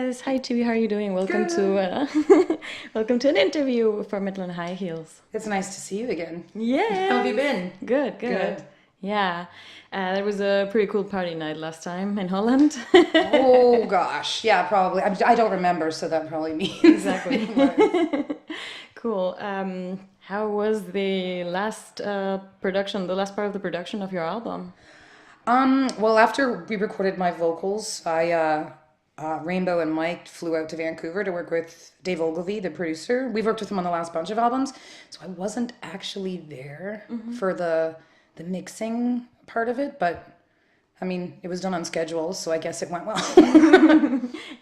guys. Hi, Chibi. How are you doing? Welcome Good. to welcome to an interview for Metal and High Heels. It's nice to see you again. Yeah. How have you been? Good. Good. Yeah. There was a pretty cool party night last time in Holland. Oh gosh, yeah, probably. I don't remember, so that probably means Exactly. it was. Cool. How was the last production, the last part of the production of your album? Well, after we recorded my vocals, Rainbow and Mike flew out to Vancouver to work with Dave Ogilvy, the producer. We've worked with him on the last bunch of albums, so I wasn't actually there for the mixing part of it, but I mean, it was done on schedule, so I guess it went well.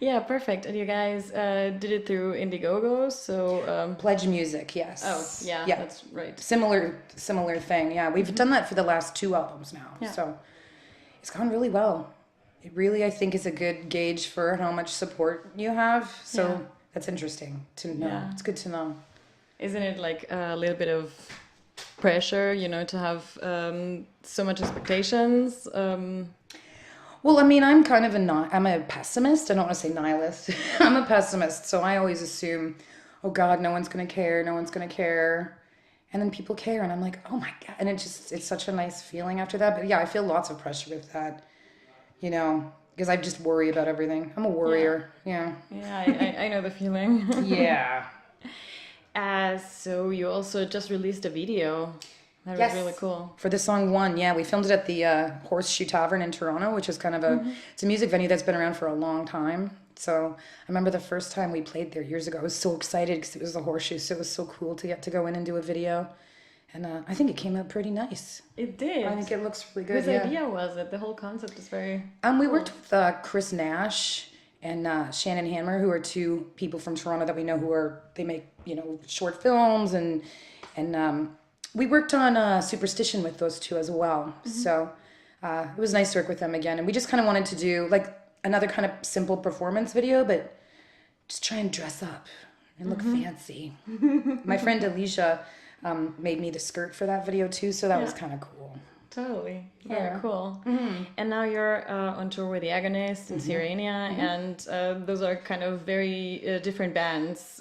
Yeah, perfect. And you guys did it through Indiegogo, so Pledge Music, yes. oh yeah, Yeah. that's right. Similar thing. Yeah, we've done that for the last two albums now. Yeah. So it's gone really well. It really, I think, is a good gauge for how much support you have. So Yeah. that's interesting to know. Yeah. It's good to know. Isn't it like a little bit of pressure, to have so much expectations? Well, I mean, I'm a pessimist. I don't want to say nihilist. I'm a pessimist. So I always assume, oh God, no one's going to care. No one's going to care. And then people care. And I'm like, oh my God. And it's such a nice feeling after that. But yeah, I feel lots of pressure with that, because I just worry about everything. I'm a worrier. Yeah. Yeah, I know the feeling. Yeah. So you also just released a video. That Yes. was really cool. For the song One, yeah, we filmed it at the Horseshoe Tavern in Toronto, which is kind of it's a music venue that's been around for a long time. So I remember the first time we played there years ago, I was so excited because it was the Horseshoe, so it was so cool to get to go in and do a video. And I think it came out pretty nice. It did. I think it looks really good. Whose Yeah. idea was it? The whole concept is very We cool. worked with Chris Nash and Shannon Hammer, who are two people from Toronto that we know they make short films and we worked on Superstition with those two as well. So it was nice to work with them again, and we just kind of wanted to do like another kind of simple performance video, but just try and dress up and look fancy. My friend Alicia made me the skirt for that video too, so that was kind of cool. Totally. Very Yeah. cool. And now you're on tour with the Agonists in Sirenia, and those are kind of very different bands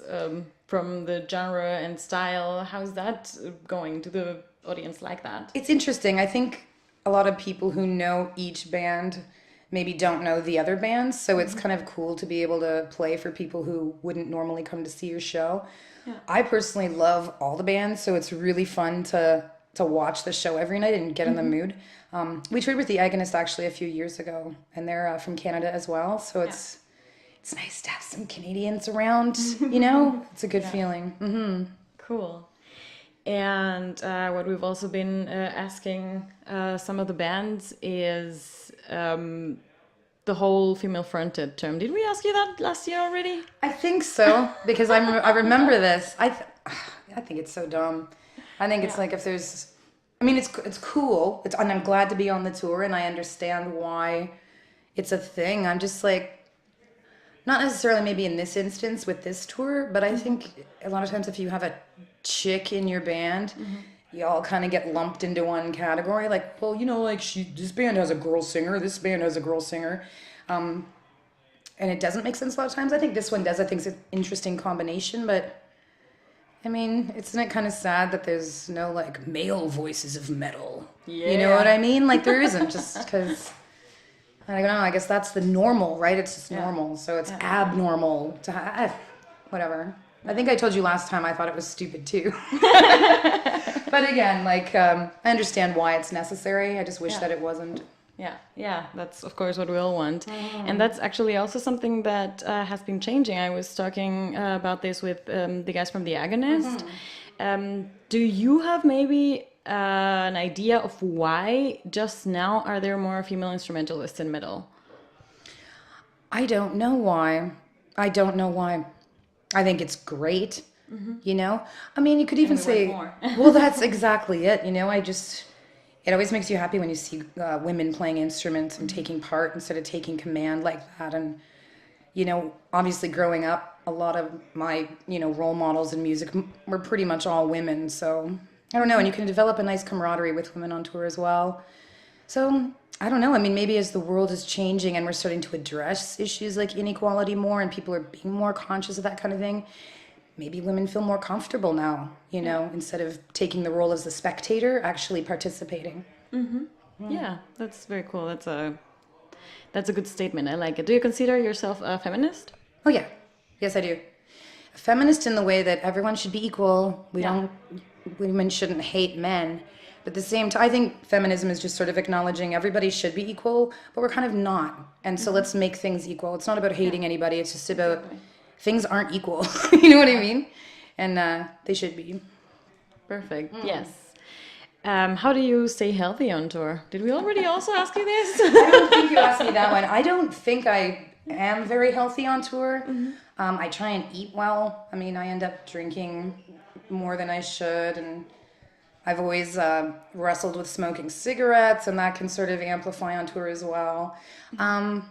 from the genre and style. How's that going? To the audience like that? It's interesting. I think a lot of people who know each band maybe don't know the other bands, so it's kind of cool to be able to play for people who wouldn't normally come to see your show. Yeah. I personally love all the bands, so it's really fun to watch the show every night and get in the mood. We toured with the Agonist actually a few years ago, and they're from Canada as well, so it's nice to have some Canadians around, It's a good feeling. Cool. And what we've also been asking some of the bands is the whole female-fronted term. Did we ask you that last year already? I think so, because I remember this. I think it's so dumb. I think it's like if there's, I mean, it's cool. And I'm glad to be on the tour, and I understand why it's a thing. I'm just like, not necessarily maybe in this instance with this tour, but I think a lot of times if you have a chick in your band, you all kind of get lumped into one category. Like, well, like this band has a girl singer, this band has a girl singer. And it doesn't make sense a lot of times. I think this one does. I think it's an interesting combination, but I mean, isn't it kind of sad that there's no like male voices of metal? Yeah. You know what I mean? Like there isn't, just because, I don't know, I guess that's the normal, right? It's just normal. So it's abnormal to have, whatever. I think I told you last time I thought it was stupid too. But again, like, I understand why it's necessary. I just wish that it wasn't. Yeah, that's of course what we all want. And that's actually also something that has been changing. I was talking about this with the guys from the Agonist. Do you have maybe an idea of why just now are there more female instrumentalists in metal? I don't know why. I think it's great, I mean, you could even say, more. well, that's exactly it, it always makes you happy when you see women playing instruments and taking part instead of taking command like that. And, obviously growing up, a lot of my, role models in music were pretty much all women. So I don't know. And you can develop a nice camaraderie with women on tour as well. So I don't know. I mean, maybe as the world is changing and we're starting to address issues like inequality more and people are being more conscious of that kind of thing, maybe women feel more comfortable now, you know, instead of taking the role as the spectator, actually participating. Yeah, that's very cool. That's a good statement. I like it. Do you consider yourself a feminist? Oh, yeah. Yes, I do. A feminist in the way that everyone should be equal. Women shouldn't hate men. But at the same time, I think feminism is just sort of acknowledging everybody should be equal, but we're kind of not. And so let's make things equal. It's not about hating anybody. It's just about things aren't equal. You know what I mean? And they should be. Perfect. Yes. How do you stay healthy on tour? Did we already also ask you this? I don't think you asked me that one. I don't think I am very healthy on tour. I try and eat well. I mean, I end up drinking more than I should, and I've always wrestled with smoking cigarettes, and that can sort of amplify on tour as well. On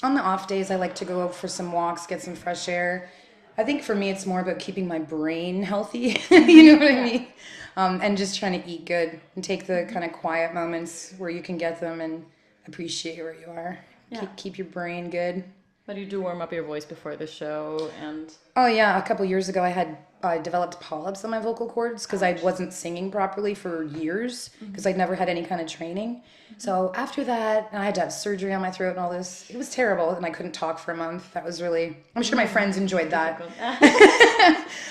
the off days, I like to go out for some walks, get some fresh air. I think for me, it's more about keeping my brain healthy. You know what I mean? And just trying to eat good and take the kind of quiet moments where you can get them and appreciate where you are. Yeah. Keep your brain good. But you do warm up your voice before the show and... Oh yeah, a couple years ago I developed polyps on my vocal cords because I wasn't singing properly for years because I'd never had any kind of training. So after that, and I had to have surgery on my throat and all this. It was terrible, and I couldn't talk for a month. That was really... I'm sure my friends enjoyed that.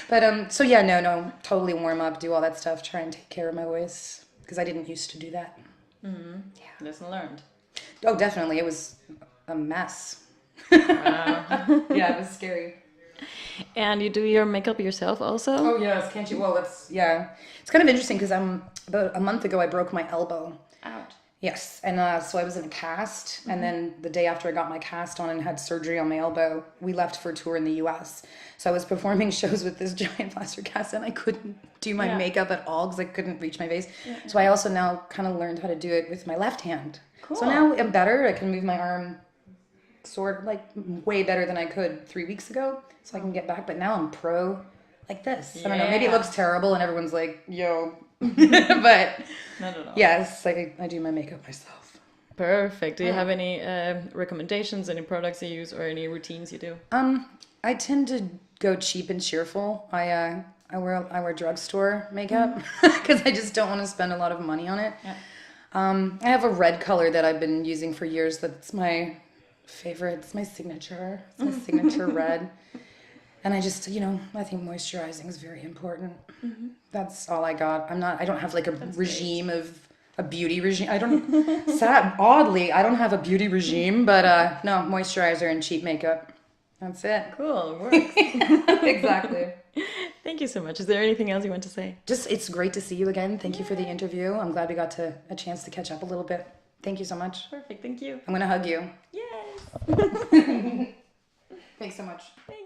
But so yeah, no, totally warm up, do all that stuff, try and take care of my voice because I didn't used to do that. Yeah. Lesson learned. Oh, definitely. It was a mess. Wow. Yeah, it was scary. And you do your makeup yourself also? Oh yes, can't you? Well, yeah. It's kind of interesting because about a month ago I broke my elbow. Ouch. Yes, and so I was in a cast, and then the day after I got my cast on and had surgery on my elbow, we left for a tour in the U.S. So I was performing shows with this giant plaster cast, and I couldn't do my makeup at all because I couldn't reach my face. So I also now kind of learned how to do it with my left hand. Cool. So now I'm better. I can move my arm sort of like way better than I could 3 weeks ago, so I can get back. But now I'm pro like this. I don't know. Maybe it looks terrible, and everyone's like, "Yo," but Not at all. yes, I do my makeup myself. Perfect. Do you have any recommendations, any products you use, or any routines you do? I tend to go cheap and cheerful. I wear drugstore makeup because I just don't want to spend a lot of money on it. Yeah. I have a red color that I've been using for years. That's my favorite. It's my signature. It's my signature red. And I just, I think moisturizing is very important. That's all I got. I don't have like a beauty regime. Oddly, I don't have a beauty regime, but no, moisturizer and cheap makeup. That's it. Cool. Works. Exactly. Thank you so much. Is there anything else you want to say? Just, it's great to see you again. Thank you for the interview. I'm glad we got a chance to catch up a little bit. Thank you so much. Perfect. Thank you. I'm going to hug you. Yes. Thanks so much. Thanks.